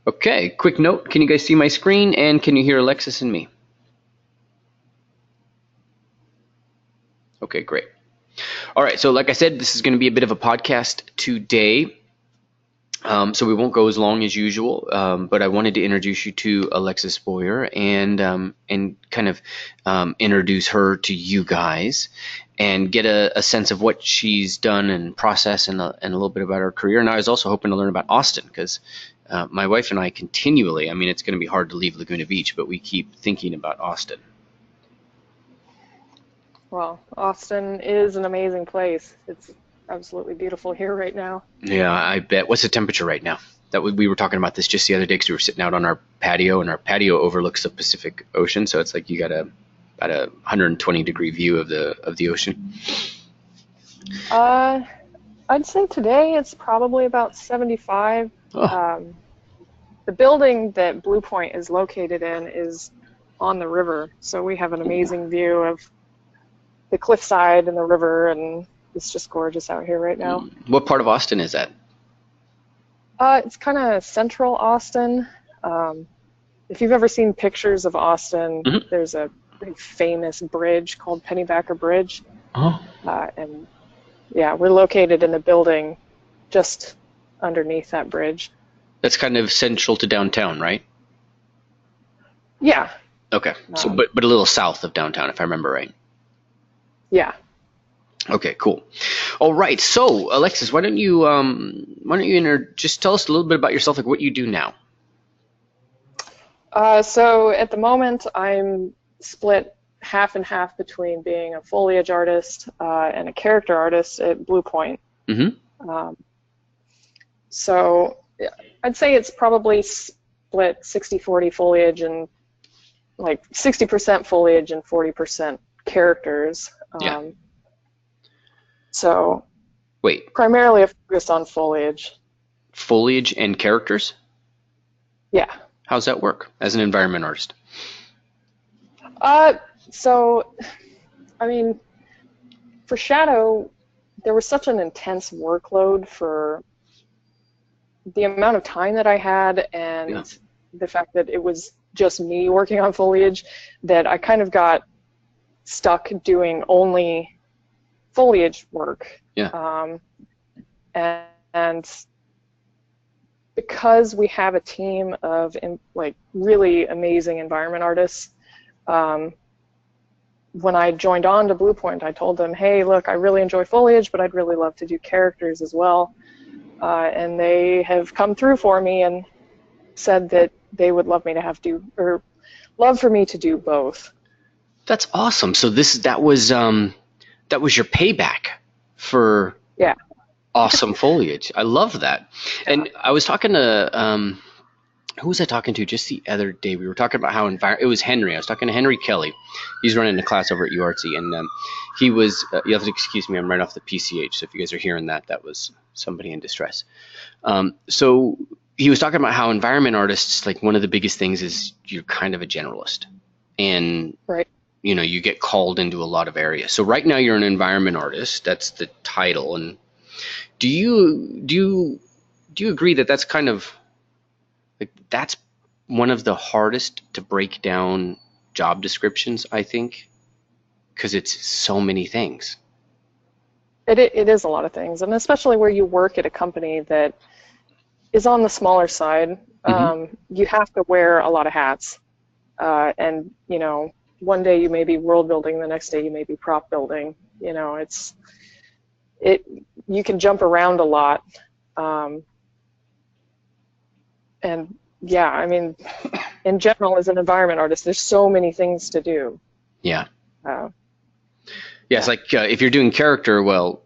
Okay, quick note. Can you guys see my screen and can you hear Alexis and me? Okay, great. All right, so like I said, this is going to be a bit of a podcast today. So we won't go as long as usual, but I wanted to introduce you to Alexis Boyer and kind of introduce her to you guys and get a sense of what she's done and process and a little bit about her career. And I was also hoping to learn about Austin because my wife and I continually, I mean, it's going to be hard to leave Laguna Beach, but we keep thinking about Austin. Well, Austin is an amazing place. It's absolutely beautiful here right now. Yeah, I bet. What's the temperature right now? We were talking about this just the other day because we were sitting out on our patio, and our patio overlooks the Pacific Ocean, so it's like you got about a 120-degree view of the ocean. Uh, I'd say today it's probably about 75. Oh, Um, the building that BluePoint is located in is on the river, so we have an amazing view of the cliffside and the river, and it's just gorgeous out here right now. what part of Austin is that? It's kind of central Austin. Um, if you've ever seen pictures of Austin, Hmm. there's a pretty famous bridge called Pennybacker Bridge. Oh, And yeah, we're located in the building just underneath that bridge. that's kind of central to downtown, right? Yeah, Okay, so um, but a little south of downtown, if I remember right. yeah. Okay, cool. All right, so Alexis, why don't you just tell us a little bit about yourself, like what you do now? So at the moment, I'm split half and half between being a foliage artist and a character artist at BluePoint. Mm-hmm. Um, so yeah, I'd say it's probably split 60-40 foliage and like 60% foliage and 40% characters. Yeah. So Wait, primarily a focus on foliage. foliage and characters? Yeah. How's that work as an environment artist? Uh, so, I mean, for Shadow, there was such an intense workload for the amount of time that I had Yeah. and the fact that it was just me working on foliage that I kind of got stuck doing only foliage work. Yeah. And because we have a team of like really amazing environment artists, um, when I joined on to BluePoint, I told them, hey, look, I really enjoy foliage, but I'd really love to do characters as well. And they have come through for me and said that they would love me to love for me to do both. That's awesome. So that was your payback for Yeah, awesome foliage. I love that. yeah, And I was talking to who was I talking to just the other day? We were talking about how it was Henry. I was talking to Henry Kelly. He's running a class over at UArtsy, and he was. You have to excuse me. I'm right off the PCH. So if you guys are hearing that, that was somebody in distress. So he was talking about how environment artists, like one of the biggest things is you're kind of a generalist, and right. you get called into a lot of areas. So right now you're an environment artist. That's the title. And do you agree that that's kind of like that's one of the hardest to break down job descriptions, I think, because it's so many things. It is a lot of things, and especially where you work at a company that is on the smaller side, Hmm. you have to wear a lot of hats. And, one day you may be world building, the next day you may be prop building. It you can jump around a lot. Um, and yeah, I mean, in general, as an environment artist, there's so many things to do. Yeah. Uh, Yeah, it's yeah, like if you're doing character, well,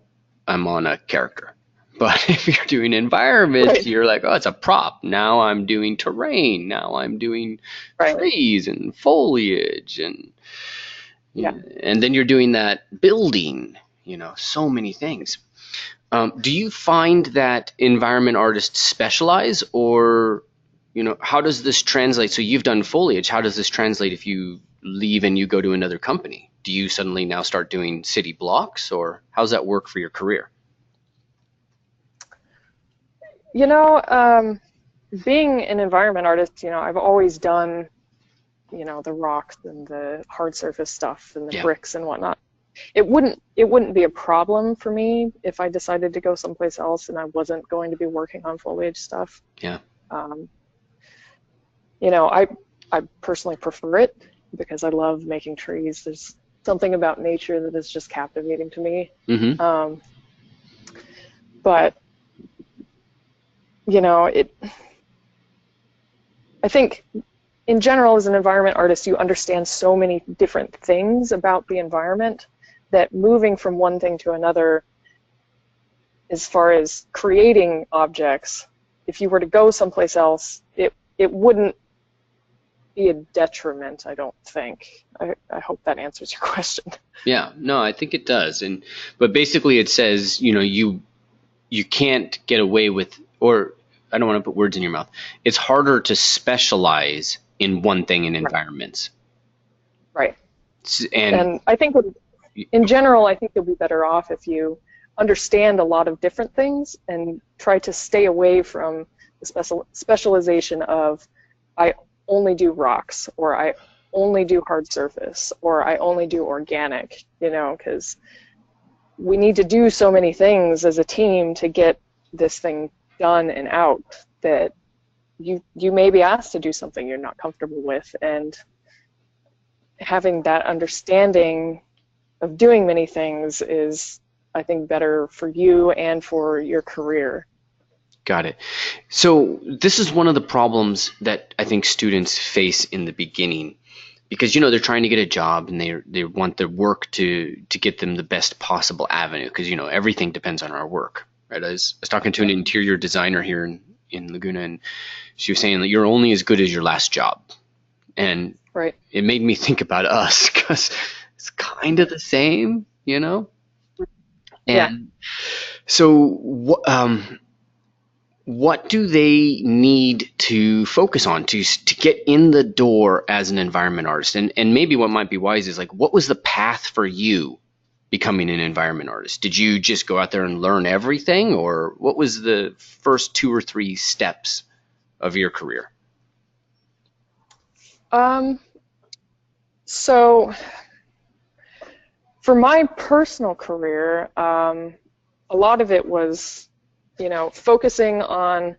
I'm on a character. But if you're doing environment, right, you're like, oh, it's a prop. Now I'm doing terrain. Now I'm doing right, trees and foliage yeah. and then you're doing that building, so many things. Do you find that environment artists specialize or, how does this translate? So you've done foliage. How does this translate if you leave and you go to another company? Do you suddenly now start doing city blocks or how's that work for your career? You know, um, being an environment artist, I've always done, the rocks and the hard surface stuff and the Yeah. bricks and whatnot. It wouldn't be a problem for me if I decided to go someplace else and I wasn't going to be working on foliage stuff. Yeah. Um, I personally prefer it because I love making trees. There's something about nature that is just captivating to me. Mm-hmm. But I think in general, as an environment artist, you understand so many different things about the environment that moving from one thing to another, as far as creating objects, if you were to go someplace else, it wouldn't be a detriment, I don't think. I hope that answers your question. Yeah. No, I think it does. But basically it says, you can't get away with, or I don't want to put words in your mouth. It's harder to specialize in one thing in Right. environments. Right. And And I think in general, I think you'll be better off if you understand a lot of different things and try to stay away from the specialization of I only do rocks, or I only do hard surface, or I only do organic, because we need to do so many things as a team to get this thing done and out that you may be asked to do something you're not comfortable with, and having that understanding of doing many things is, I think, better for you and for your career. got it. So this is one of the problems that I think students face in the beginning, because they're trying to get a job and they want their work to get them the best possible avenue, because everything depends on our work, right? I was talking to an interior designer here in Laguna, and she was saying that you're only as good as your last job, and Right. it made me think about us, because it's kind of the same, Yeah. And so what do they need to focus on to get in the door as an environment artist? And maybe what might be wise is, like, what was the path for you becoming an environment artist? Did you just go out there and learn everything, or what was the first 2 or 3 steps of your career? So for my personal career, a lot of it was, focusing on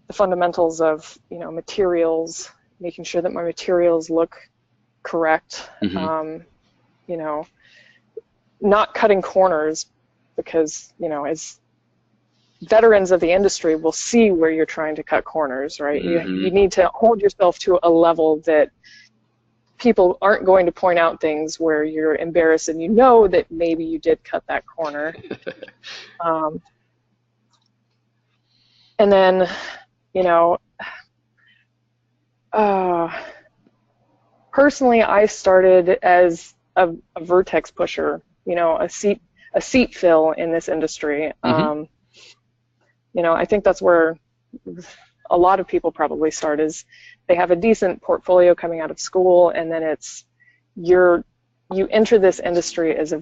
the fundamentals of, materials, making sure that my materials look correct, Mm-hmm. Not cutting corners, because, as veterans of the industry will see where you're trying to cut corners, right? Mm-hmm. You need to hold yourself to a level that people aren't going to point out things where you're embarrassed and that maybe you did cut that corner. And then, personally, I started as a vertex pusher, a seat fill in this industry. Mm-hmm. I think that's where a lot of people probably start, is they have a decent portfolio coming out of school, and then you enter this industry as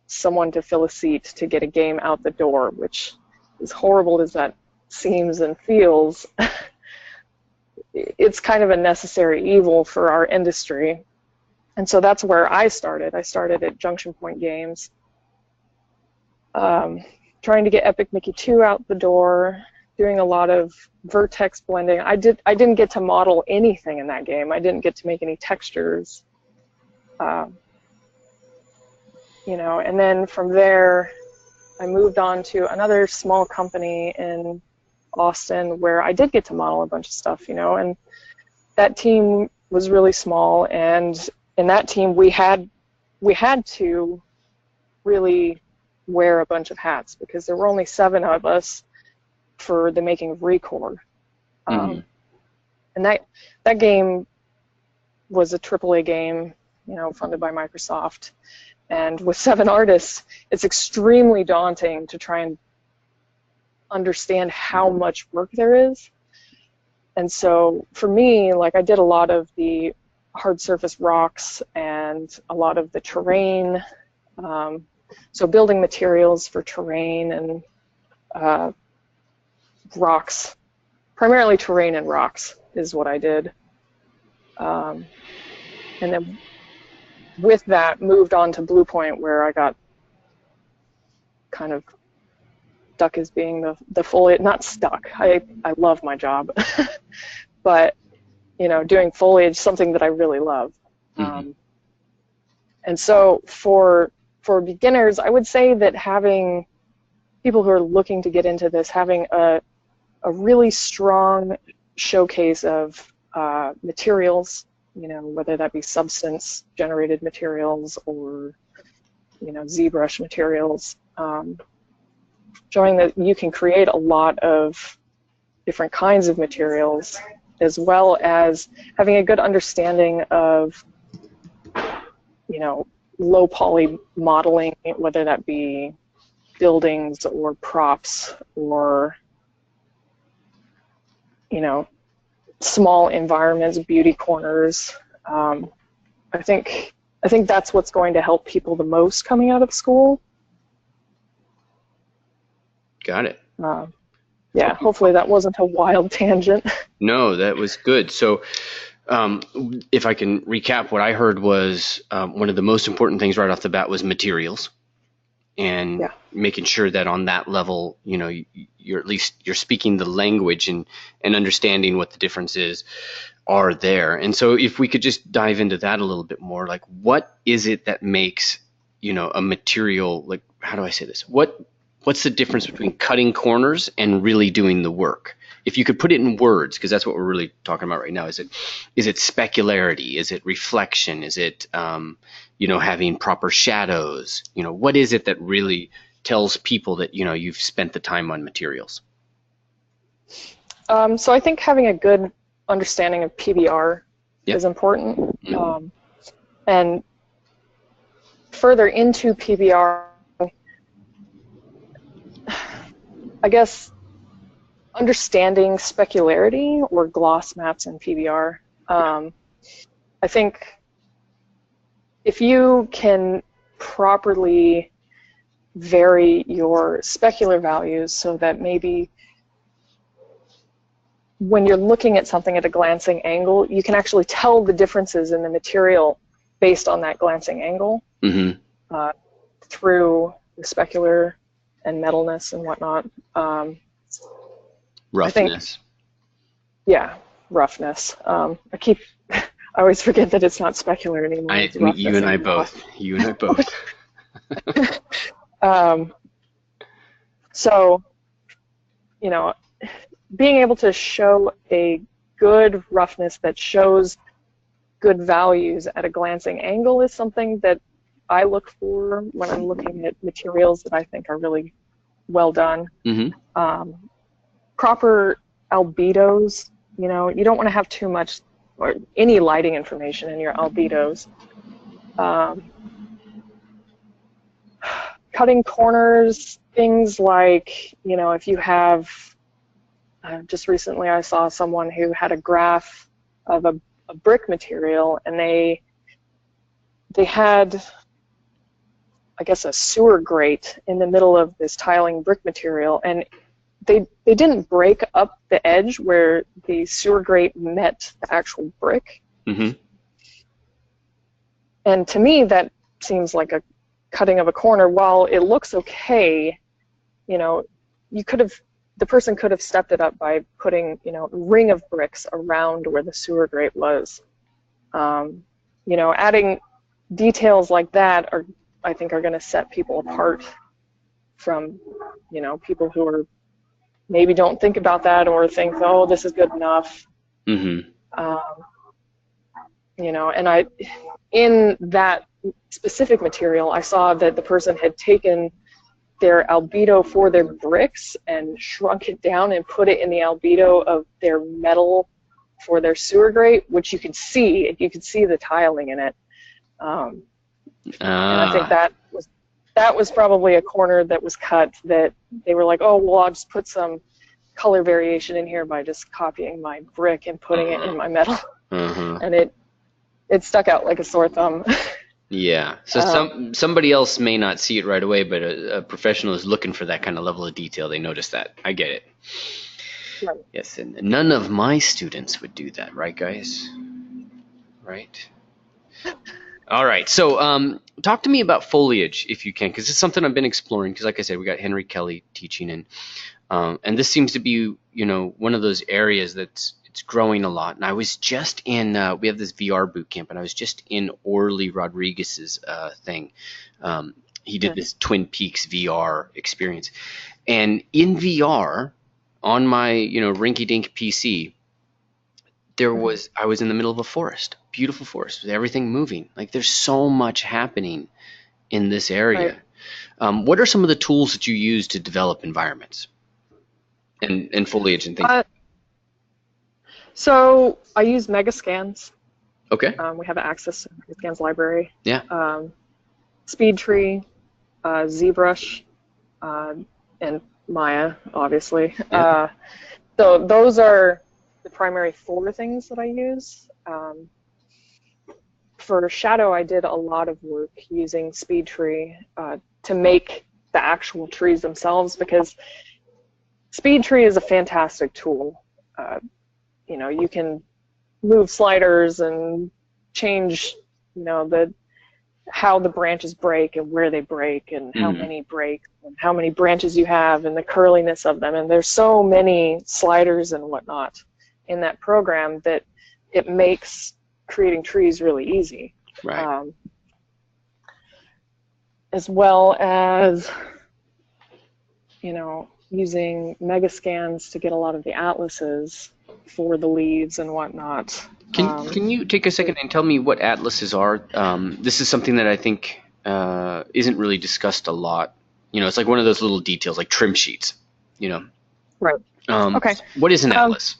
someone to fill a seat to get a game out the door, which, as horrible as that seems and feels, it's kind of a necessary evil for our industry. And so that's where I started. I started at Junction Point Games, trying to get Epic Mickey 2 out the door, doing a lot of vertex blending. I didn't get to model anything in that game. I didn't get to make any textures. And then from there, I moved on to another small company in Austin where I did get to model a bunch of stuff, and that team was really small, and in that team we had to really wear a bunch of hats because there were only 7 of us for the making of Record. Mm-hmm. And that game was a AAA game, funded by Microsoft. And with 7 artists, it's extremely daunting to try and understand how much work there is. And so for me, I did a lot of the hard surface rocks and a lot of the terrain. So building materials for terrain and rocks primarily terrain and rocks is what I did. And then with that, moved on to BluePoint, where I got kind of stuck as being the foliage, not stuck. I love my job, but doing foliage, something that I really love. Mm-hmm. And so for beginners, I would say that having people who are looking to get into this, having a really strong showcase of materials, whether that be substance generated materials or ZBrush materials, showing that you can create a lot of different kinds of materials, as well as having a good understanding of low poly modeling, whether that be buildings or props or small environments, beauty corners. I think that's what's going to help people the most coming out of school. Got it. Yeah, hopefully that wasn't a wild tangent. No, that was good. So if I can recap, what I heard was one of the most important things right off the bat was materials, and making sure that on that level, you're at least you're speaking the language and understanding what the differences are there. And so if we could just dive into that a little bit more, like what is it that makes, a material, like, how do I say this? What's the difference between cutting corners and really doing the work? If you could put it in words, because that's what we're really talking about right now. Is it specularity? Is it reflection? Is it having proper shadows? What is it that really tells people that you've spent the time on materials? So I think having a good understanding of PBR is important. Mm-hmm. And further into PBR, I guess understanding specularity or gloss maps in PBR. I think if you can properly vary your specular values so that maybe when you're looking at something at a glancing angle, you can actually tell the differences in the material based on that glancing angle, mm-hmm. Through the specular and metalness and whatnot. Roughness. Roughness. I always forget that it's not specular anymore. You and I both. So, being able to show a good roughness that shows good values at a glancing angle is something that I look for when I'm looking at materials that I think are really well done. Mm-hmm. Proper albedos, you don't want to have too much or any lighting information in your albedos. Cutting corners, things like, if you have, just recently I saw someone who had a graph of a brick material, and they had, I guess, a sewer grate in the middle of this tiling brick material, and they didn't break up the edge where the sewer grate met the actual brick. Mm-hmm. And to me, that seems like a cutting of a corner. While it looks okay, the person could have stepped it up by putting, a ring of bricks around where the sewer grate was. Adding details like that I think are going to set people apart from, people who are maybe don't think about that or think, oh, this is good enough. Mm-hmm. And in that specific material, I saw that the person had taken their albedo for their bricks and shrunk it down and put it in the albedo of their metal for their sewer grate, which you could see. You could see the tiling in it. And I think that was probably a corner that was cut that they were like, oh, well, I'll just put some color variation in here by just copying my brick and putting it in my metal. Mm-hmm. And it stuck out like a sore thumb. Yeah. So somebody else may not see it right away, but a professional is looking for that kind of level of detail. They notice that. I get it. Right. Yes, and none of my students would do that, right, guys? Right. All right. So, talk to me about foliage if you can, because it's something I've been exploring. Because, like I said, we got Henry Kelly teaching, and this seems to be, one of those areas that's it's growing a lot. And I was just in, we have this VR boot camp, and I was just in Orly Rodriguez's thing. He did this Twin Peaks VR experience, and in VR, on my, rinky-dink PC, I was in the middle of a forest, beautiful forest with everything moving. Like there's so much happening in this area. Right. What are some of the tools that you use to develop environments and foliage and things? So I use Megascans. Okay. We have access to Megascans library. Yeah. SpeedTree, ZBrush, and Maya, obviously. Yeah. So those are the primary folder things that I use. For Shadow, I did a lot of work using SpeedTree to make the actual trees themselves, because SpeedTree is a fantastic tool. You can move sliders and change, how the branches break and where they break and how many break and how many branches you have and the curliness of them. And there's so many sliders and whatnot in that program that it makes creating trees really easy. Right. As well as, using Megascans to get a lot of the atlases for the leaves and whatnot. Can you take a second and tell me what atlases are? This is something that I think isn't really discussed a lot. It's like one of those little details, like trim sheets. Right. Okay. What is an atlas?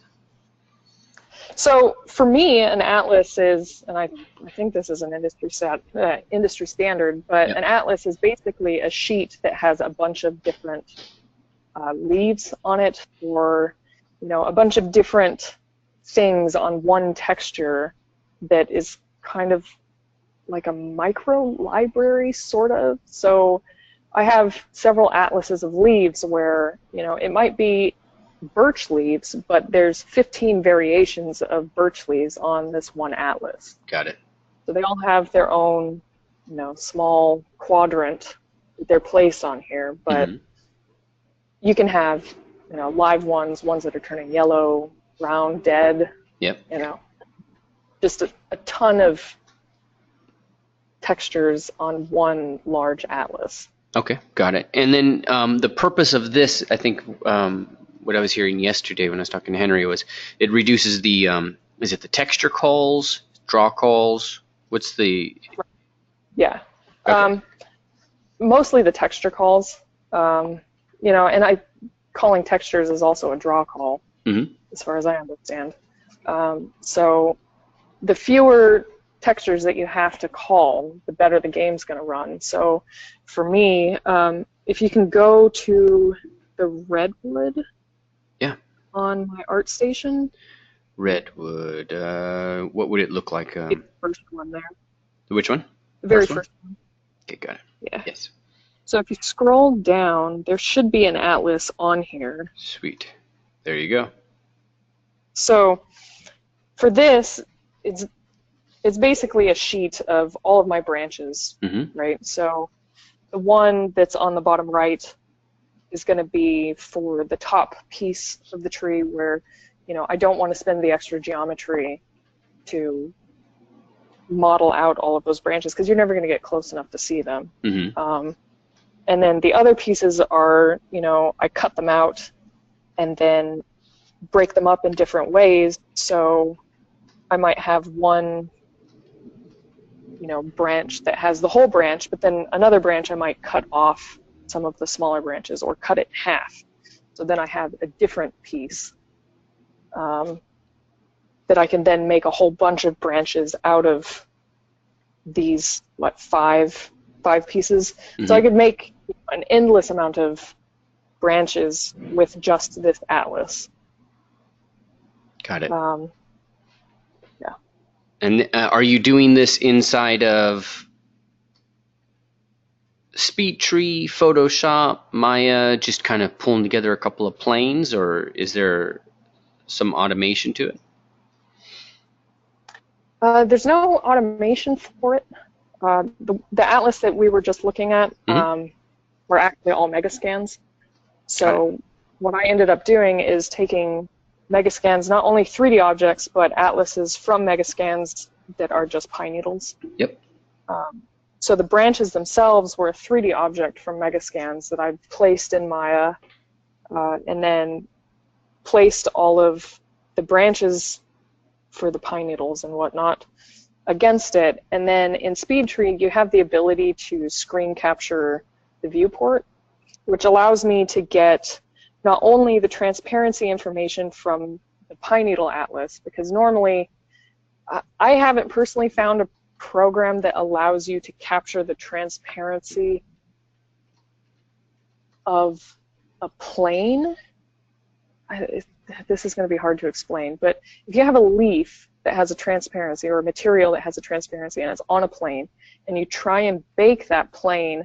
So for me, an atlas is, and I think this is an industry standard, but an atlas is basically a sheet that has a bunch of different leaves on it, or a bunch of different things on one texture that is kind of like a micro library, sort of. So I have several atlases of leaves where it might be birch leaves, but there's 15 variations of birch leaves on this one atlas. Got it. So they all have their own small quadrant that they're placed on here, but you can have live ones that are turning yellow, brown, dead. Yep. Just a ton of textures on one large atlas. Okay, got it. And then the purpose of this, I think, what I was hearing yesterday when I was talking to Henry was it reduces the, is it the texture calls, draw calls? What's the? Yeah. Okay. Mostly the texture calls. And calling textures is also a draw call, as far as I understand. So the fewer textures that you have to call, the better the game's going to run. So for me, if you can go to the redwood on my art station. Redwood. What would it look like? The first one there. Which one? The very first one. Okay, got it. Yeah. Yes. So if you scroll down, there should be an atlas on here. Sweet. There you go. So for this, it's basically a sheet of all of my branches, right? So the one that's on the bottom right is going to be for the top piece of the tree where, I don't want to spend the extra geometry to model out all of those branches, because you're never going to get close enough to see them. And then the other pieces are, I cut them out and then break them up in different ways. So I might have one, branch that has the whole branch, but then another branch I might cut off some of the smaller branches or cut it in half. So then I have a different piece that I can then make a whole bunch of branches out of these, five pieces. So I could make an endless amount of branches with just this atlas. Got it. Yeah. And are you doing this inside of SpeedTree, Photoshop, Maya, just kind of pulling together a couple of planes, or is there some automation to it? There's no automation for it. The atlas that we were just looking at were actually all megascans. So what I ended up doing is taking megascans, not only 3D objects, but atlases from megascans that are just pine needles. Yep. So the branches themselves were a 3D object from megascans that I placed in Maya, and then placed all of the branches for the pine needles and whatnot against it. And then in SpeedTree, you have the ability to screen capture the viewport, which allows me to get not only the transparency information from the pine needle atlas, because normally I haven't personally found a program that allows you to capture the transparency of a plane. This is going to be hard to explain, but if you have a leaf that has a transparency or a material that has a transparency and it's on a plane, and you try and bake that plane,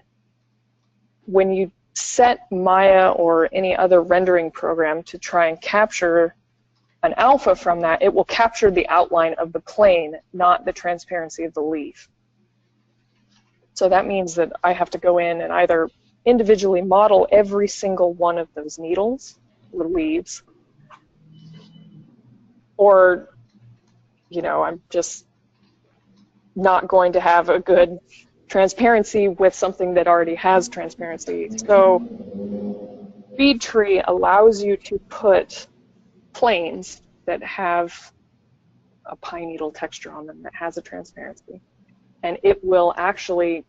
when you set Maya or any other rendering program to try and capture an alpha from that, it will capture the outline of the plane, not the transparency of the leaf. So that means that I have to go in and either individually model every single one of those needles or leaves, or, you know, I'm just not going to have a good transparency with something that already has transparency. So SpeedTree allows you to put planes that have a pine needle texture on them that has a transparency, and it will actually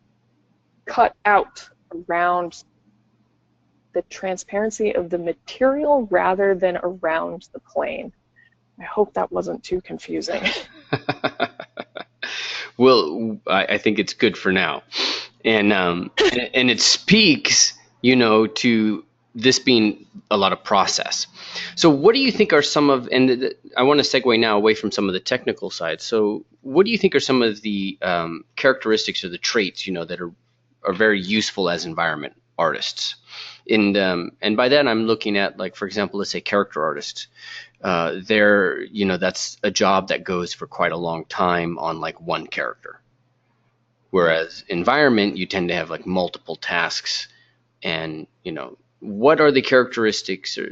cut out around the transparency of the material rather than around the plane. I hope that wasn't too confusing. Well, I think it's good for now, and it speaks, you know, to this being a lot of process. So what do you think are some of, and I want to segue now away from some of the technical side. So what do you think are some of the characteristics or the traits, you know, that are very useful as environment artists? And by that I'm looking at, like, for example, let's say character artists. They're, you know, that's a job that goes for quite a long time on like one character. Whereas environment, you tend to have like multiple tasks, and, you know, what are the characteristics or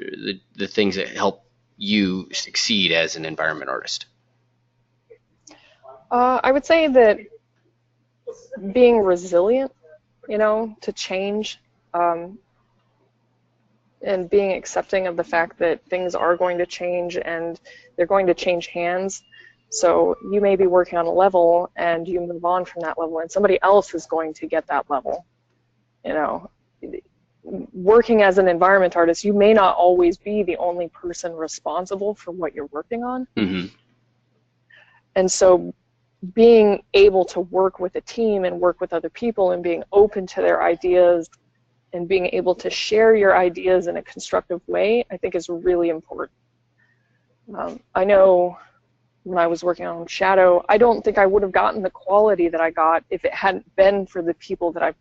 the things that help you succeed as an environment artist? I would say that being resilient, you know, to change, and being accepting of the fact that things are going to change and they're going to change hands. So you may be working on a level and you move on from that level and somebody else is going to get that level. You know, working as an environment artist, you may not always be the only person responsible for what you're working on. Mm-hmm. And so being able to work with a team and work with other people and being open to their ideas and being able to share your ideas in a constructive way, I think is really important. I know when I was working on Shadow, I don't think I would have gotten the quality that I got if it hadn't been for the people that I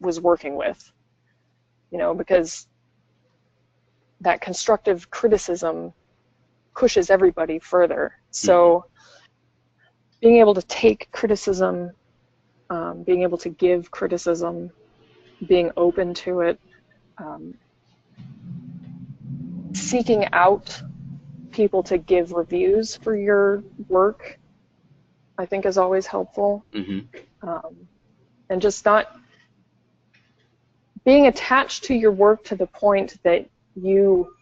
was working with. You know, because that constructive criticism pushes everybody further. So being able to take criticism, being able to give criticism, being open to it, seeking out people to give reviews for your work, I think is always helpful. Mm-hmm. And just not being attached to your work to the point that you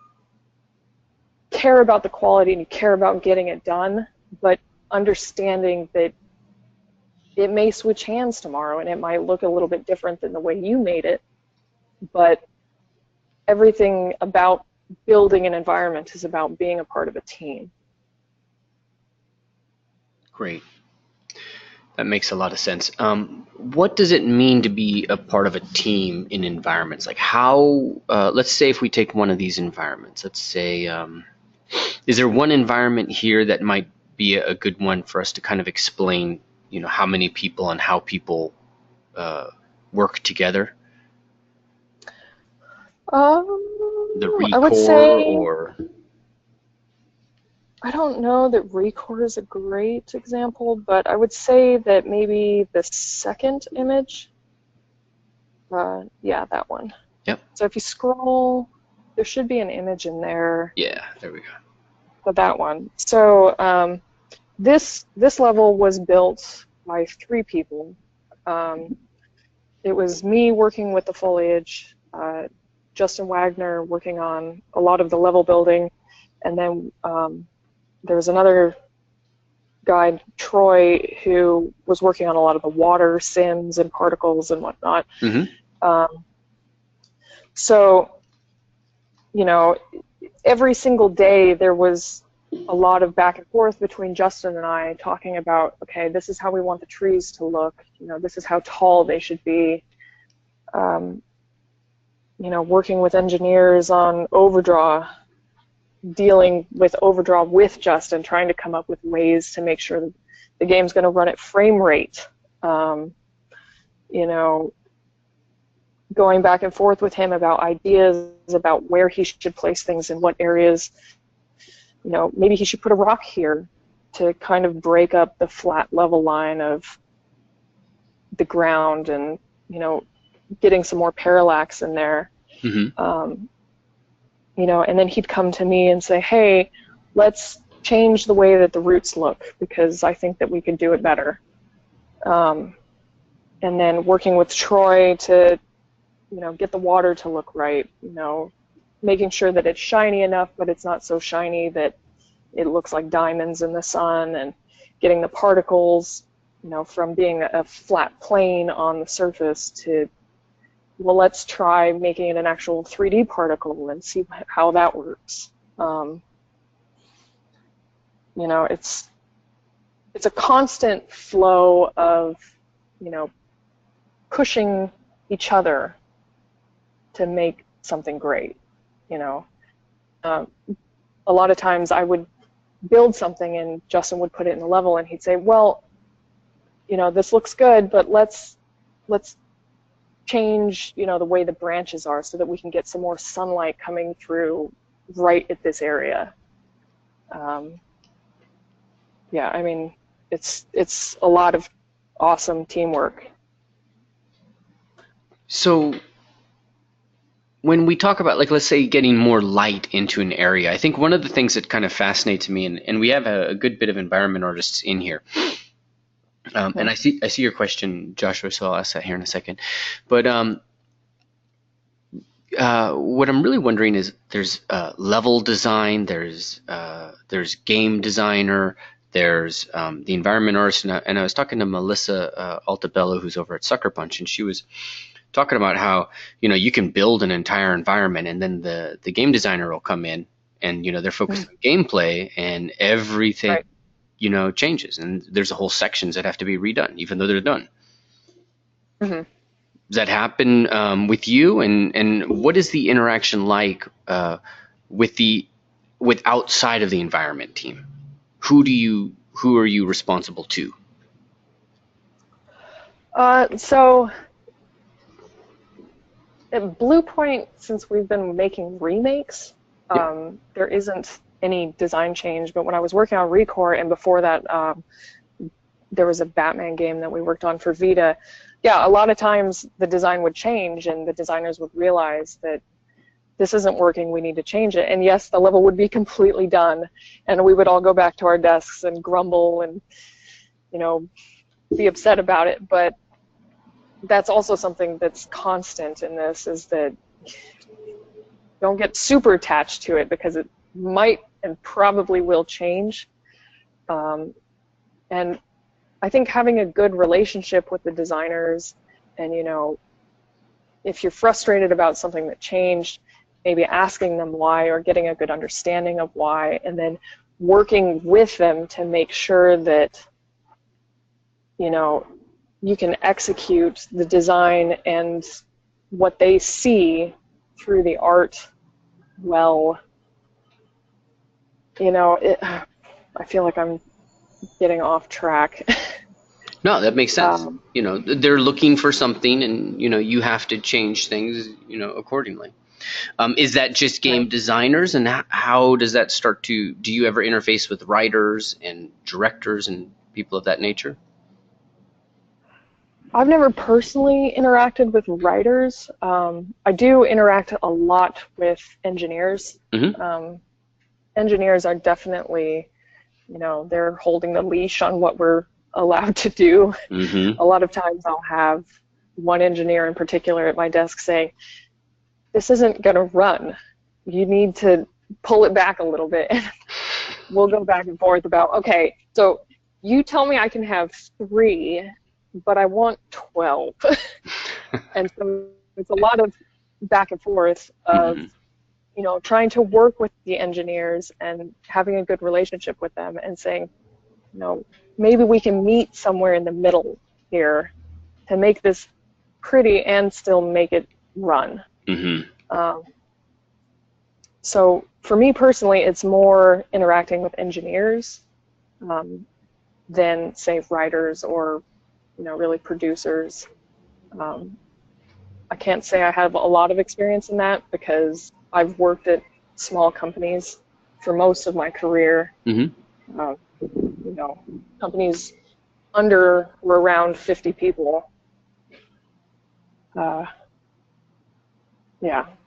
care about the quality and you care about getting it done, but understanding that it may switch hands tomorrow and it might look a little bit different than the way you made it, but everything about building an environment is about being a part of a team. Great. That makes a lot of sense. What does it mean to be a part of a team in environments? Like how, let's say if we take one of these environments, let's say, is there one environment here that might be a good one for us to kind of explain, you know, how many people and how people work together? The I would Recore say, or... I don't know that Recore is a great example, but I would say that maybe the second image, yeah, that one. Yep. So if you scroll, there should be an image in there. Yeah, there we go. For that one. So this level was built by 3 people. It was me working with the foliage, Justin Wagner working on a lot of the level building, and then there was another guy, Troy, who was working on a lot of the water sims and particles and whatnot. So, you know, every single day there was a lot of back and forth between Justin and I talking about, okay, this is how we want the trees to look, you know, this is how tall they should be. You know, working with engineers on overdraw, dealing with overdraw with Justin, trying to come up with ways to make sure that the game's going to run at frame rate. You know, going back and forth with him about ideas about where he should place things in what areas. You know, maybe he should put a rock here to kind of break up the flat level line of the ground, and, you know, getting some more parallax in there. You know, and then he'd come to me and say, hey, let's change the way that the roots look because I think that we could do it better. And then working with Troy to, you know, get the water to look right, you know, making sure that it's shiny enough, but it's not so shiny that it looks like diamonds in the sun, and getting the particles, you know, from being a flat plane on the surface to, well, let's try making it an actual 3D particle and see how that works. You know, it's a constant flow of, you know, pushing each other to make something great, you know. A lot of times I would build something and Justin would put it in the level and he'd say, well, you know, this looks good, but let's change, you know, the way the branches are so that we can get some more sunlight coming through right at this area. Yeah, I mean, it's a lot of awesome teamwork. So when we talk about, like, let's say getting more light into an area, I think one of the things that kind of fascinates me, and we have a good bit of environment artists in here, and I see your question, Joshua, so I'll ask that here in a second. But what I'm really wondering is, there's level design, there's game designer, there's the environment artist, and I was talking to Melissa Altabello, who's over at Sucker Punch, and she was talking about how, you know, you can build an entire environment and then the game designer will come in and, you know, they're focused on gameplay and everything, you know, changes, and there's a whole sections that have to be redone even though they're done. Does that happen with you, and what is the interaction like with outside of the environment team? Who are you responsible to? So at BluePoint, since we've been making remakes, there isn't any design change. But when I was working on Recore, and before that, there was a Batman game that we worked on for Vita. Yeah, a lot of times the design would change, and the designers would realize that this isn't working, we need to change it. And yes, the level would be completely done, and we would all go back to our desks and grumble and, you know, be upset about it. But that's also something that's constant in this, is that don't get super attached to it because it might and probably will change. And I think having a good relationship with the designers, and, you know, if you're frustrated about something that changed, maybe asking them why or getting a good understanding of why, and then working with them to make sure that, you know, you can execute the design and what they see through the art well. You know, I feel like I'm getting off track. No, that makes sense. You know, they're looking for something, and, you know, you have to change things, you know, accordingly. Is that just game designers, and how does that start to? Do you ever interface with writers and directors and people of that nature? I've never personally interacted with writers. I do interact a lot with engineers. Engineers are definitely, they're holding the leash on what we're allowed to do. A lot of times I'll have one engineer in particular at my desk saying, this isn't going to run. You need to pull it back a little bit. And we'll go back and forth about, okay, so you tell me I can have 3, but I want 12. And so it's a lot of back and forth of, trying to work with the engineers and having a good relationship with them and saying, maybe we can meet somewhere in the middle here to make this pretty and still make it run. So for me personally, it's more interacting with engineers than, say, writers or, really producers. I can't say I have a lot of experience in that because I've worked at small companies for most of my career. Companies under or around 50 people.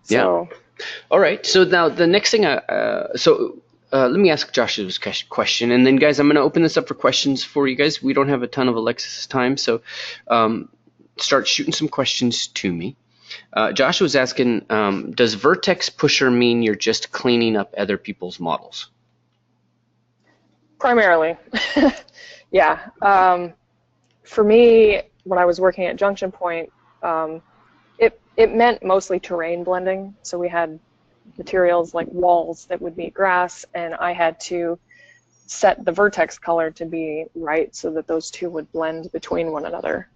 So. All right. So now the next thing, let me ask Joshua's question, and then guys, I'm going to open this up for questions for you guys. We don't have a ton of Alexis time, so start shooting some questions to me. Joshua was asking, does vertex pusher mean you're just cleaning up other people's models? Primarily, yeah. For me, when I was working at Junction Point, it meant mostly terrain blending. So we had materials like walls that would meet grass, and I had to set the vertex color to be right so that those two would blend between one another.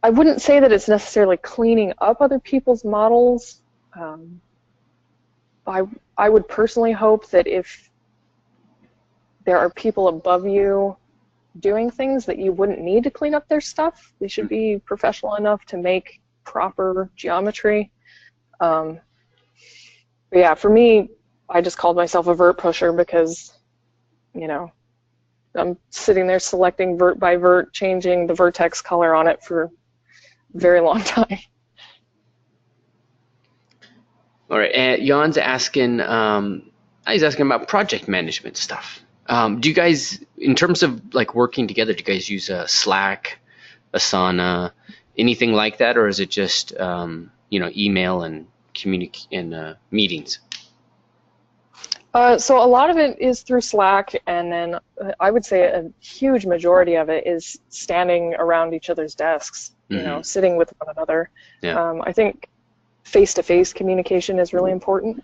I wouldn't say that it's necessarily cleaning up other people's models. I would personally hope that if there are people above you doing things that you wouldn't need to clean up their stuff, they should be professional enough to make proper geometry. But yeah, for me, I just called myself a vert pusher because, I'm sitting there selecting vert by vert, changing the vertex color on it for a very long time. All right, Jan's asking, he's asking about project management stuff. Do you guys, in terms of like working together, do you guys use Slack, Asana, anything like that, or is it just email and meetings? So a lot of it is through Slack, and then I would say a huge majority of it is standing around each other's desks, sitting with one another. Yeah. I think face-to-face communication is really important.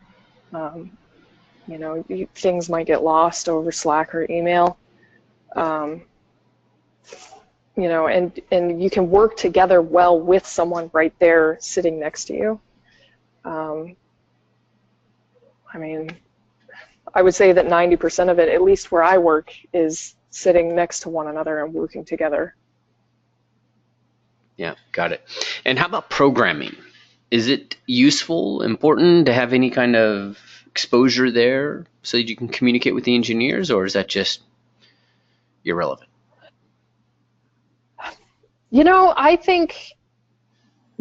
Things might get lost over Slack or email. And you can work together well with someone right there sitting next to you. I would say that 90% of it, at least where I work, is sitting next to one another and working together. Yeah, got it. And how about programming? Is it useful, important to have any kind of exposure there so that you can communicate with the engineers, or is that just irrelevant? I think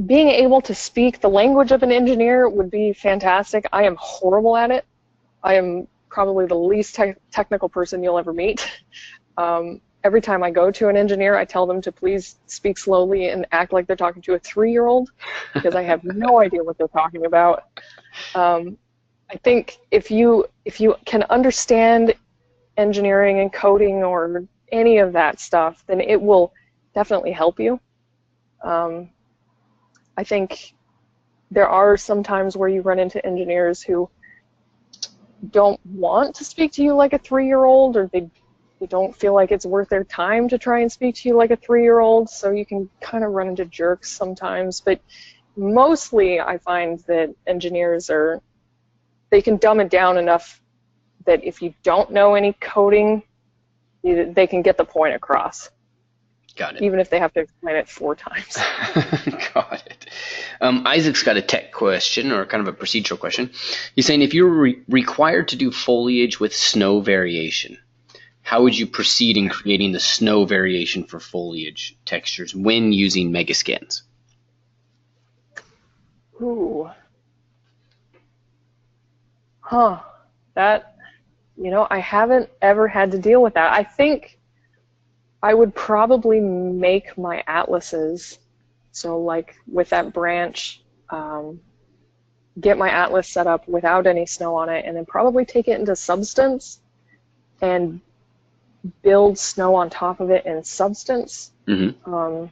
being able to speak the language of an engineer would be fantastic. I am horrible at it. I am probably the least technical person you'll ever meet. Every time I go to an engineer, I tell them to please speak slowly and act like they're talking to a 3-year-old because I have no idea what they're talking about. I think if you can understand engineering and coding or any of that stuff, then it will definitely help you. I think there are some times where you run into engineers who don't want to speak to you like a 3-year-old, or they don't feel like it's worth their time to try and speak to you like a 3-year-old, so you can kind of run into jerks sometimes. But mostly I find that engineers they can dumb it down enough that if you don't know any coding, they can get the point across. Got it. even if they have to explain it 4 times. Got it. Isaac's got a tech question, or kind of a procedural question. He's saying, if you were required to do foliage with snow variation, how would you proceed in creating the snow variation for foliage textures when using Megascans? Ooh. Huh. That, I haven't ever had to deal with that. I think I would probably make my atlases. So like with that branch, get my atlas set up without any snow on it, and then probably take it into Substance and build snow on top of it in Substance. Mm-hmm.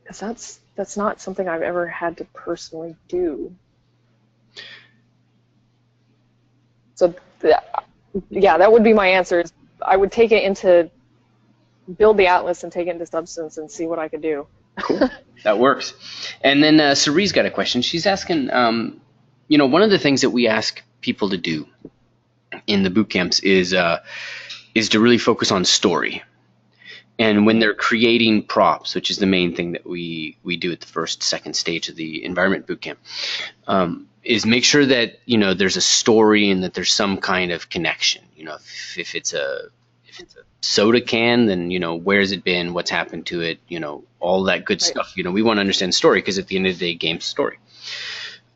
Because that's not something I've ever had to personally do. So yeah, that would be my answer. Is I would take it into, build the atlas and take it into Substance and see what I could do. Cool. That works. And then Cerie's got a question. She's asking, one of the things that we ask people to do in the boot camps is to really focus on story. And when they're creating props, which is the main thing that we do at the first, second stage of the environment bootcamp, is make sure that there's a story and that there's some kind of connection. If it's a soda can, then where's it been, what's happened to it, all that good stuff. We want to understand story, because at the end of the day, game's story.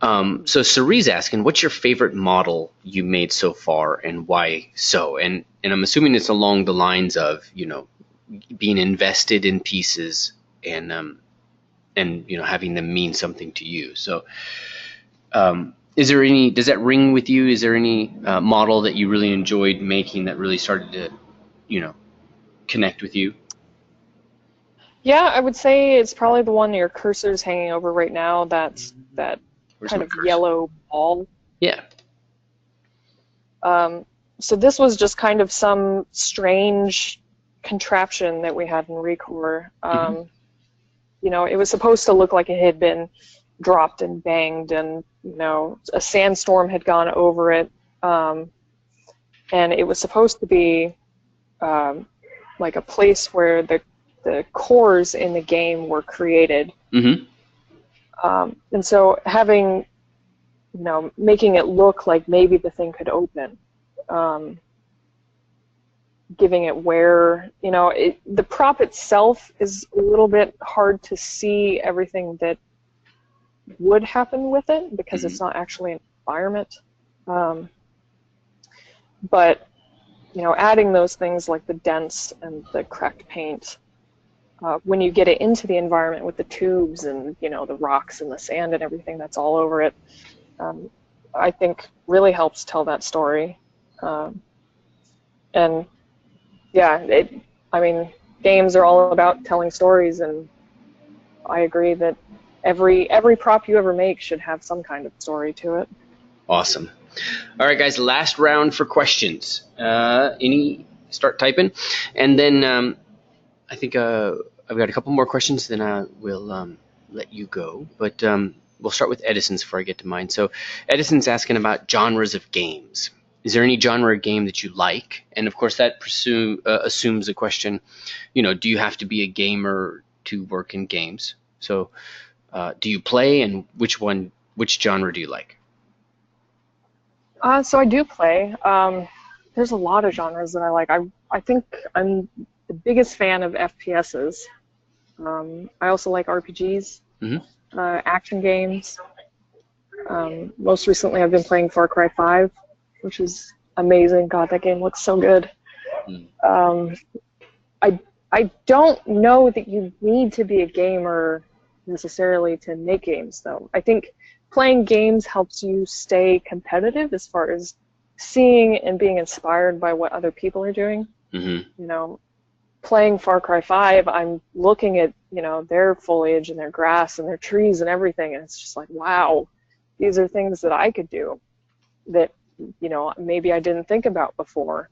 So Cerie's asking, what's your favorite model you made so far, and why so? And I'm assuming it's along the lines of being invested in pieces and having them mean something to you. So does that ring with you? Is there any model that you really enjoyed making that really started to connect with you? Yeah, I would say it's probably the one your cursor's hanging over right now. That's that Where's kind my of cursor? yellow ball. Yeah. So this was just kind of some strange contraption that we had in Recore. It was supposed to look like it had been dropped and banged, and a sandstorm had gone over it, and it was supposed to be like a place where the cores in the game were created. Mm-hmm. And so having, making it look like maybe the thing could open, giving it where, the prop itself is a little bit hard to see everything that would happen with it, because it's not actually an environment. But, adding those things like the dents and the cracked paint, when you get it into the environment with the tubes and, the rocks and the sand and everything that's all over it, I think really helps tell that story. And yeah, games are all about telling stories, and I agree that every prop you ever make should have some kind of story to it. Awesome. All right, guys, last round for questions. Start typing, and then I think I've got a couple more questions, then I will let you go. But we'll start with Edison's before I get to mine. So Edison's asking about genres of games. Is there any genre of game that you like? And of course, that assumes a question, do you have to be a gamer to work in games? So do you play, and which genre do you like? So I do play. There's a lot of genres that I like. I think I'm the biggest fan of FPSs. I also like RPGs, action games. Most recently, I've been playing Far Cry 5, which is amazing. God, that game looks so good. I don't know that you need to be a gamer necessarily to make games, though. I think playing games helps you stay competitive as far as seeing and being inspired by what other people are doing. Playing Far Cry 5, I'm looking at, their foliage and their grass and their trees and everything, and it's just like, wow, these are things that I could do that, maybe I didn't think about before.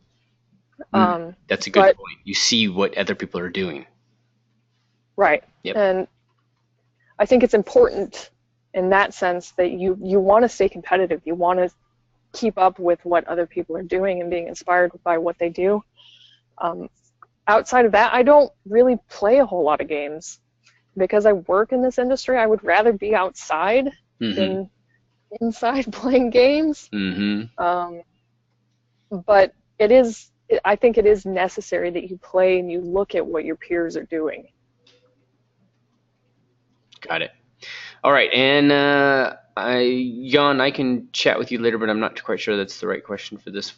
That's a good point. You see what other people are doing. Right. Yep. And I think it's important in that sense that you want to stay competitive. You want to keep up with what other people are doing and being inspired by what they do. outside of that, I don't really play a whole lot of games because I work in this industry. I would rather be outside Mm-hmm. than inside playing games. Mm-hmm. Um, but it is, I think it is necessary that you play and you look at what your peers are doing. Got it. All right, and Jan, I can chat with you later, but I'm not quite sure that's the right question for this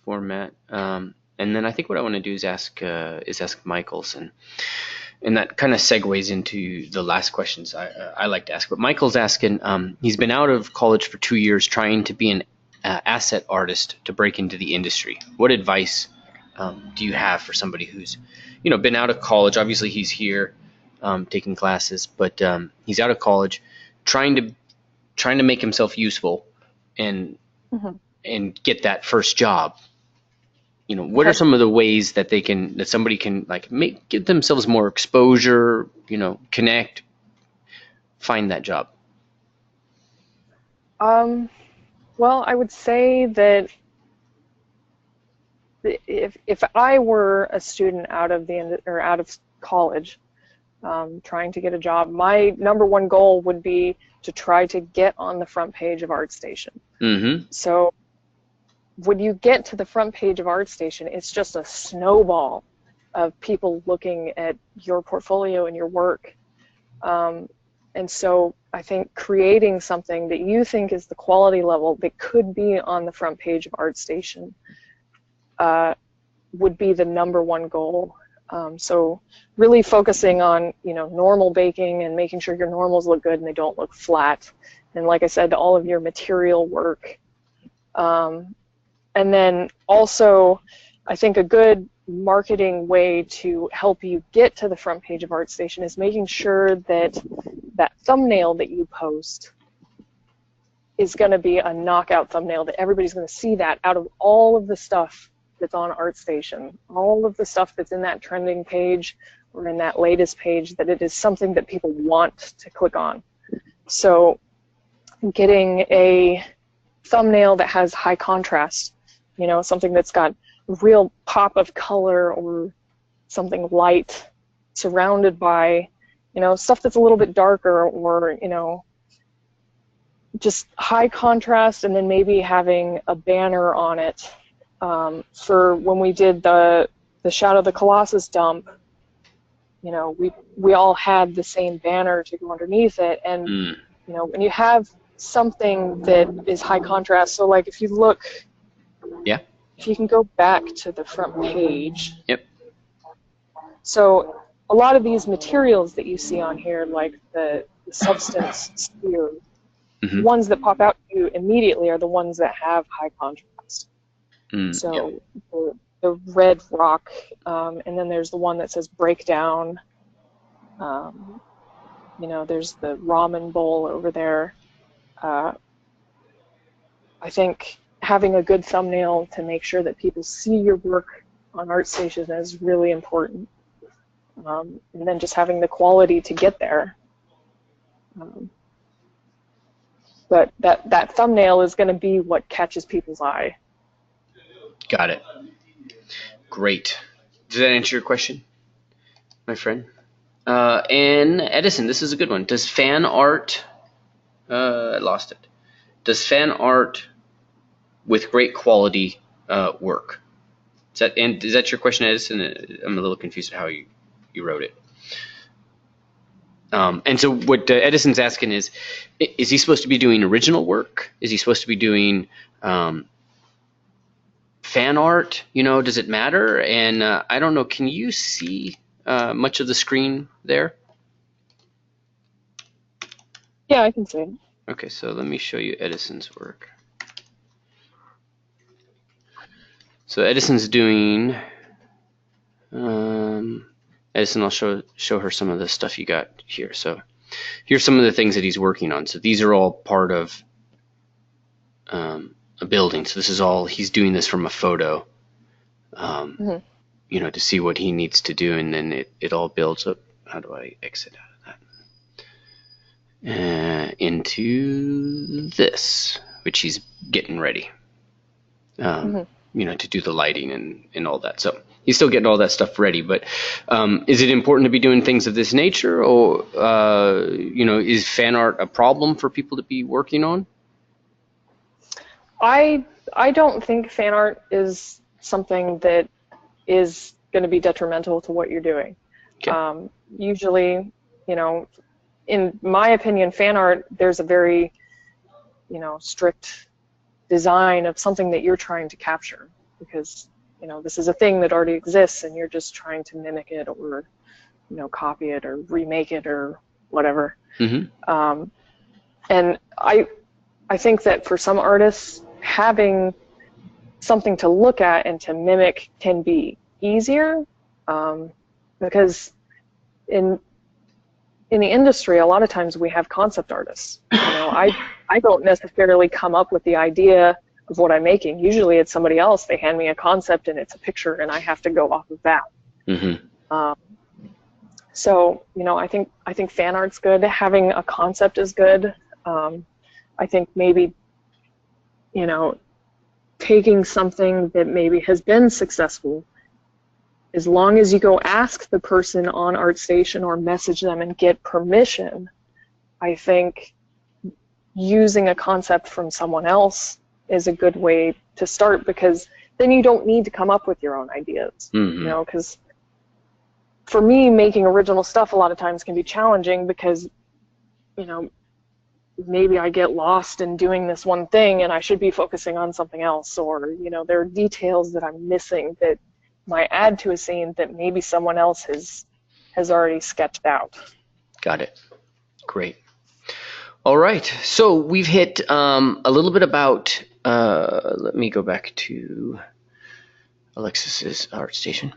format. And then I think what I want to do is ask Michael's, and that kind of segues into the last questions I like to ask. But Michael's asking, he's been out of college for 2 years trying to be an asset artist to break into the industry. What advice do you have for somebody who's, been out of college? Obviously, he's here taking classes, but he's out of college, trying to make himself useful, and Mhm. and get that first job. What are Okay. some of the ways that somebody can like give themselves more exposure, connect, find that job? Um, well, I would say that if I were a student out of college, trying to get a job, my number one goal would be to try to get on the front page of ArtStation. Mm-hmm. So when you get to the front page of ArtStation, it's just a snowball of people looking at your portfolio and your work. And so I think creating something that you think is the quality level that could be on the front page of ArtStation would be the number one goal. So really focusing on, normal baking and making sure your normals look good and they don't look flat. And like I said, all of your material work. And then also, I think a good marketing way to help you get to the front page of ArtStation is making sure that that thumbnail that you post is going to be a knockout thumbnail, that everybody's going to see that out of all of the stuff that's on ArtStation, all of the stuff that's in that trending page or in that latest page, that it is something that people want to click on. So getting a thumbnail that has high contrast, something that's got a real pop of color or something light surrounded by, stuff that's a little bit darker, or, just high contrast, and then maybe having a banner on it. For when we did the Shadow of the Colossus dump, we all had the same banner to go underneath it, and when you have something that is high contrast, so like if you look, Yeah. if you can go back to the front page. Yep. So a lot of these materials that you see on here, like the substance sphere, Mm-hmm. the ones that pop out to you immediately are the ones that have high contrast. Yep. So the red rock, and then there's the one that says breakdown. There's the ramen bowl over there. I think having a good thumbnail to make sure that people see your work on ArtStation is really important. And then just having the quality to get there. But that thumbnail is going to be what catches people's eye. Got it. Great. Does that answer your question, my friend? And Edison, this is a good one. Does fan art, I lost it. Does fan art with great quality work? Is that your question, Edison? I'm a little confused at how you wrote it. And so what Edison's asking is he supposed to be doing original work? Is he supposed to be doing fan art? Does it matter? And I don't know, can you see much of the screen there? Yeah, I can see it. Okay, so let me show you Edison's work. So Edison's doing, Edison, I'll show her some of the stuff you got here. So here's some of the things that he's working on. So these are all part of a building. So this is all, he's doing this from a photo, to see what he needs to do, and then it all builds up. How do I exit out of that? Into this, which he's getting ready. to do the lighting and all that. So he's still getting all that stuff ready. But is it important to be doing things of this nature, or is fan art a problem for people to be working on? I don't think fan art is something that is going to be detrimental to what you're doing. Okay. Usually, in my opinion, fan art, there's a very, strict design of something that you're trying to capture, because, this is a thing that already exists and you're just trying to mimic it or, copy it or remake it or whatever. Mm-hmm. And I think that for some artists, having something to look at and to mimic can be easier, because in the industry, a lot of times we have concept artists. I don't necessarily come up with the idea of what I'm making. Usually it's somebody else. They hand me a concept and it's a picture and I have to go off of that. Mm-hmm. So I think fan art's good. Having a concept is good. I think maybe taking something that maybe has been successful, as long as you go ask the person on ArtStation or message them and get permission, I think using a concept from someone else is a good way to start, because then you don't need to come up with your own ideas. Mm-hmm. Because for me, making original stuff a lot of times can be challenging because, maybe I get lost in doing this one thing and I should be focusing on something else, or, there are details that I'm missing that might add to a scene that maybe someone else has already sketched out. Got it. Great. All right. So we've hit a little bit about, let me go back to Alexis's ArtStation.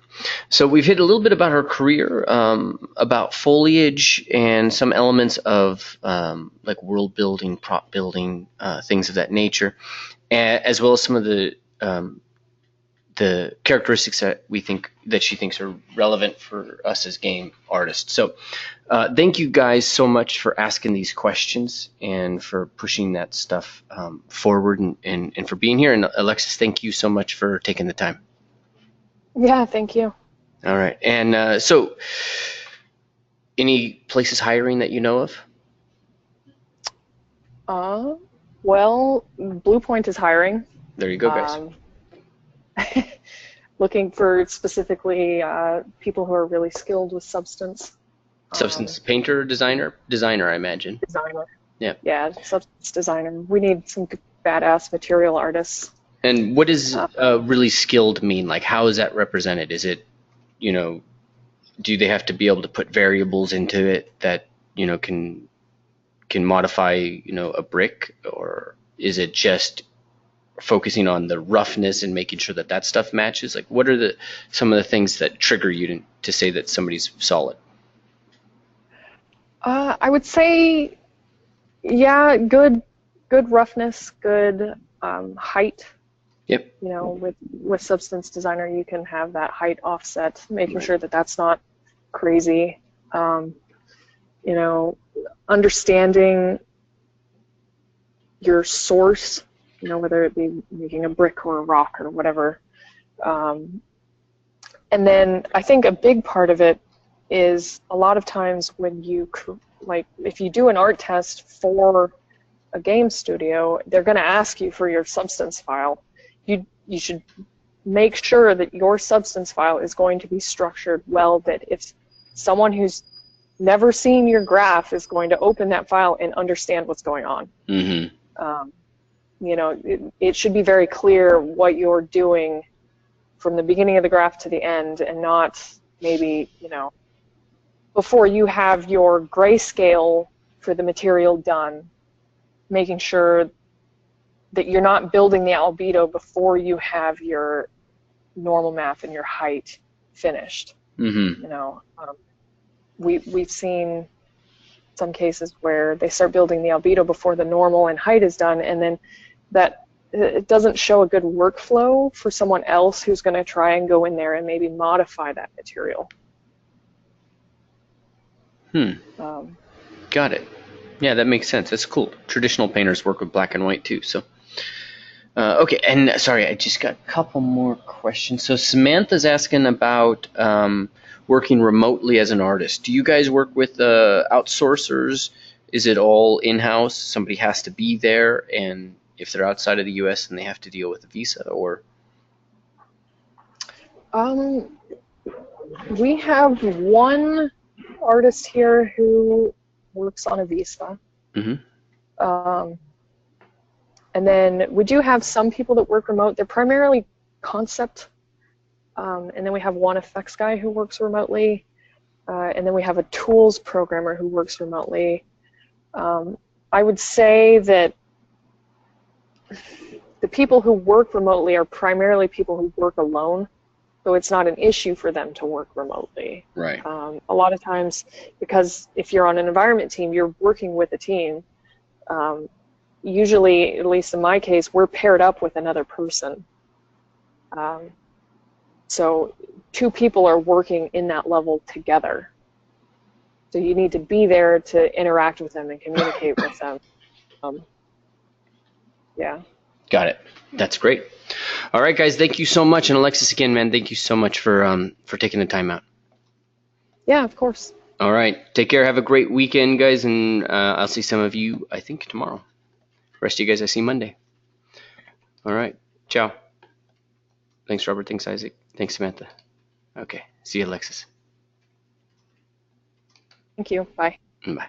So we've hit a little bit about her career, about foliage and some elements of like world building, prop building, things of that nature, as well as some of the characteristics that she thinks are relevant for us as game artists. So thank you guys so much for asking these questions and for pushing that stuff forward and for being here. And Alexis, thank you so much for taking the time. Yeah, thank you. All right. And so any places hiring that you know of? Well, BluePoint is hiring. There you go, guys. Looking for specifically people who are really skilled with substance. Substance painter, designer, I imagine. Designer. Yeah, substance designer. We need some badass material artists. And what does really skilled mean? Like, how is that represented? Is it, do they have to be able to put variables into it that, can modify, a brick? Or is it just focusing on the roughness and making sure that stuff matches? Like, what are some of the things that trigger you to say that somebody's solid? I would say, yeah, good roughness, good height. Yep. With substance designer, you can have that height offset, making sure that that's not crazy. Understanding your source, whether it be making a brick or a rock or whatever. And then I think a big part of it is a lot of times when if you do an art test for a game studio, they're going to ask you for your substance file. You should make sure that your substance file is going to be structured well, that if someone who's never seen your graph is going to open that file and understand what's going on. Mm-hmm. It should be very clear what you're doing from the beginning of the graph to the end, and not maybe, before you have your grayscale for the material done, making sure that you're not building the albedo before you have your normal math and your height finished. Mm-hmm. We've seen some cases where they start building the albedo before the normal and height is done, and then that it doesn't show a good workflow for someone else who's going to try and go in there and maybe modify that material. Got it. Yeah, that makes sense. That's cool. Traditional painters work with black and white too. So, Okay, and sorry, I just got a couple more questions. So Samantha's asking about working remotely as an artist. Do you guys work with outsourcers? Is it all in-house? Somebody has to be there, and if they're outside of the U.S., then they have to deal with a visa, or? Um, we have one artist here who works on a visa. Mm-hmm. Um, and then we do have some people that work remote. They're primarily concept. And then we have one effects guy who works remotely. And then we have a tools programmer who works remotely. I would say that the people who work remotely are primarily people who work alone, so it's not an issue for them to work remotely. Right. A lot of times, because if you're on an environment team, you're working with a team. Usually, at least in my case, we're paired up with another person. So 2 people are working in that level together. So you need to be there to interact with them and communicate with them. Yeah. Got it. That's great. All right, guys, thank you so much. And Alexis, again, man, thank you so much for taking the time out. Yeah, of course. All right. Take care. Have a great weekend, guys. And I'll see some of you, I think, tomorrow. The rest of you guys, I see Monday. All right. Ciao. Thanks, Robert. Thanks, Isaac. Thanks, Samantha. Okay. See you, Alexis. Thank you. Bye. Bye.